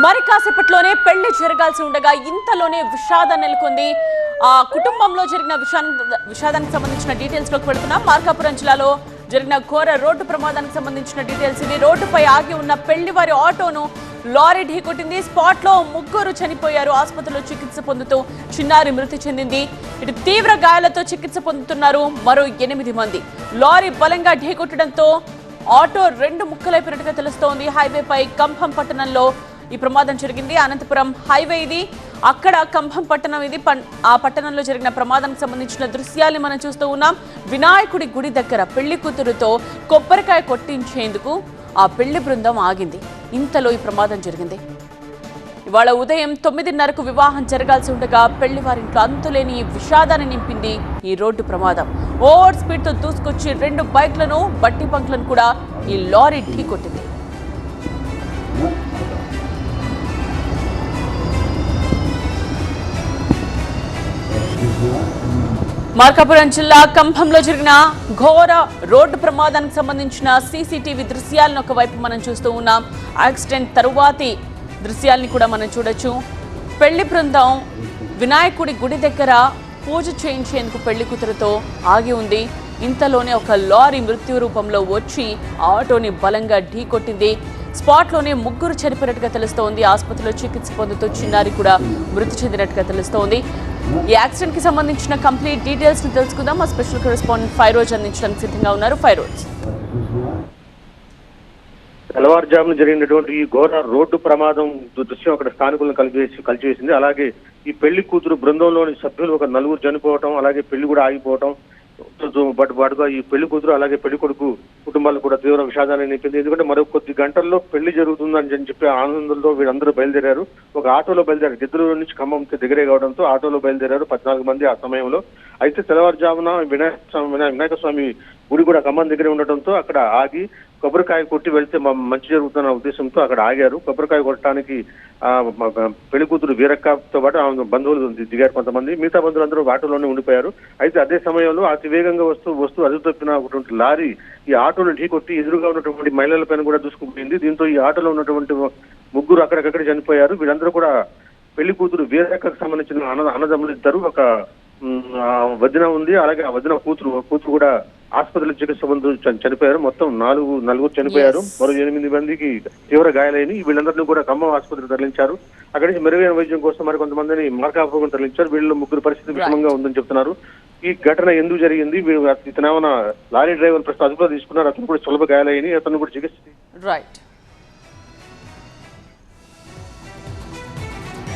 మరి కాసేపట్లోనే పెళ్లి జరగాల్సి ఉండగా ఇంతలోనే విషాదం నెలకొంది. ఆ కుటుంబంలో జరిగిన విషాదానికి సంబంధించిన డీటెయిల్స్ లోకి వెళ్తున్నాం. మార్కాపురం జిల్లాలో జరిగిన ఘోర రోడ్డు ప్రమాదానికి సంబంధించిన డీటెయిల్స్ ఇది. రోడ్డుపై ఆగి ఉన్న పెళ్లివారి ఆటోను లారీ ఢీకొట్టింది. స్పాట్ లో ముగ్గురు చనిపోయారు. ఆసుపత్రిలో చికిత్స పొందుతూ చిన్నారి మృతి చెందింది. ఇటు తీవ్ర గాయాలతో చికిత్స పొందుతున్నారు మరో 8 మంది. లారీ బలంగా ఢీకొట్టడంతో ఆటో 2 ముక్కలైపోయినట్టుగా తెలుస్తోంది. హైవేపై కంభం పట్టణంలో ఈ ప్రమాదం జరిగింది. అనంతపురం హైవే ఇది. అక్కడ కంభం పట్టణం ఇది. ఆ పట్టణంలో జరిగిన ప్రమాదానికి సంబంధించిన దృశ్యాల్ని మనం చూస్తూ ఉన్నాం. వినాయకుడి గుడి దగ్గర పెళ్లి కూతురుతో కొబ్బరికాయ కొట్టించేందుకు ఆ పెళ్లి బృందం ఆగింది. ఇంతలో ఈ ప్రమాదం జరిగింది. ఇవాళ ఉదయం 9:30కు వివాహం జరగాల్సి ఉండగా పెళ్లివారింట్లో అంతులేని ఈ విషాదాన్ని నింపింది ఈ రోడ్డు ప్రమాదం. ఓవర్ స్పీడ్ తో దూసుకొచ్చి 2 బైక్లను బట్టి బంక్లను కూడా ఈ లారీ ఢీకొట్టింది. మార్కాపురం జిల్లా కంభంలో జరిగిన ఘోర రోడ్డు ప్రమాదానికి సంబంధించిన సీసీటీవీ దృశ్యాలను ఒకవైపు మనం చూస్తూ ఉన్నాం. యాక్సిడెంట్ తరువాతి దృశ్యాల్ని కూడా మనం చూడొచ్చు. పెళ్లి బృందం వినాయకుడి గుడి దగ్గర పూజ చేయించేందుకు పెళ్లి కూతురుతో ఆగి ఉంది. ఇంతలోనే ఒక లారీ మృత్యు రూపంలో వచ్చి ఆటోని బలంగా ఢీకొట్టింది. స్పాట్లోనే ముగ్గురు చనిపోయినట్టుగా తెలుస్తోంది. ఆసుపత్రిలో చికిత్స పొందుతూ చిన్నారి కూడా మృతి చెందినట్టుగా తెలుస్తోంది. ఈ యాక్సిడెంట్ కి సంబంధించిన కంప్లీట్ డీటెయిల్స్ ని తెలుసుకుందాం. మా స్పెషల్ కరెస్పాండెంట్ ఫైరోజ్ అందించడానికి సిద్ధంగా ఉన్నారు. ఫైరోజ్, తెల్లవారుజామున జరిగినటువంటి ఈ ఘోర రోడ్డు ప్రమాదం దృశ్యం అక్కడ స్థానికులను కలిసివేసింది. అలాగే ఈ పెళ్లి కూతురు బృందంలోని సభ్యులు ఒక 4 చనిపోవటం, అలాగే పెళ్లి కూడా ఆగిపోవటం, పాటుగా ఈ పెళ్లి కూతురు అలాగే పెళ్లి కొడుకు కుటుంబాలు కూడా తీవ్ర విషాదాన్ని నింపింది. ఎందుకంటే మరో కొద్ది గంటల్లో పెళ్లి జరుగుతుందని చెప్పి ఆనందంలో వీళ్ళందరూ బయలుదేరారు. ఒక ఆటోలో బయలుదేరారు. గిద్దలూరు నుంచి ఖమ్మం దగ్గరే కావడంతో ఆటోలో బయలుదేరారు 14 మంది ఆ సమయంలో. అయితే తెల్లవారుజామున వినాయక స్వామి గుడి కూడా ఖమ్మం దగ్గరే ఉండటంతో అక్కడ ఆగి కొబ్బరికాయ కొట్టి వెళ్తే మంచి జరుగుతున్న ఉద్దేశంతో అక్కడ ఆగారు. కొబ్బరికాయ కొట్టడానికి పెళ్లి కూతురు వీరక్కతో పాటు ఆమె బంధువులు దిగారు కొంతమంది. మిగతా బంధువులందరూ ఆటోలోనే ఉండిపోయారు. అయితే అదే సమయంలో అతి వేగంగా వస్తూ అదుపు తప్పినటువంటి లారీ ఈ ఆటోను ఢీకొట్టి ఎదురుగా ఉన్నటువంటి మహిళల పైన కూడా దూసుకుపోయింది. దీంతో ఈ ఆటోలో ఉన్నటువంటి ముగ్గురు అక్కడికక్కడ చనిపోయారు. వీళ్ళందరూ కూడా పెళ్లి కూతురు వీరక్కకు సంబంధించిన అన్నదమ్ములు ఇద్దరు, ఒక వదిన ఉంది, అలాగే ఆ వదిన కూతురు కూడా ఆసుపత్రిలో చికిత్స పొందుతూ చనిపోయారు. మొత్తం నలుగురు చనిపోయారు. మరో 8 మందికి తీవ్ర గాయాలైన వీళ్ళందరినీ కూడా ఖమ్మం ఆసుపత్రికి తరలించారు. అక్కడి నుంచి మెరుగైన వైద్యం కోసం మరి కొంతమందిని మార్కాపురం తరలించారు. వీళ్ళు ముగ్గురు పరిస్థితి విషమంగా ఉందని చెప్తున్నారు. ఈ ఘటన ఎందుకు జరిగింది, ఇతను ఏమైనా లారీ డ్రైవర్ ప్రస్తుతం అదుపులో తీసుకున్నారు, అతను కూడా సులభ గాయాలైన, అతను కూడా చికిత్స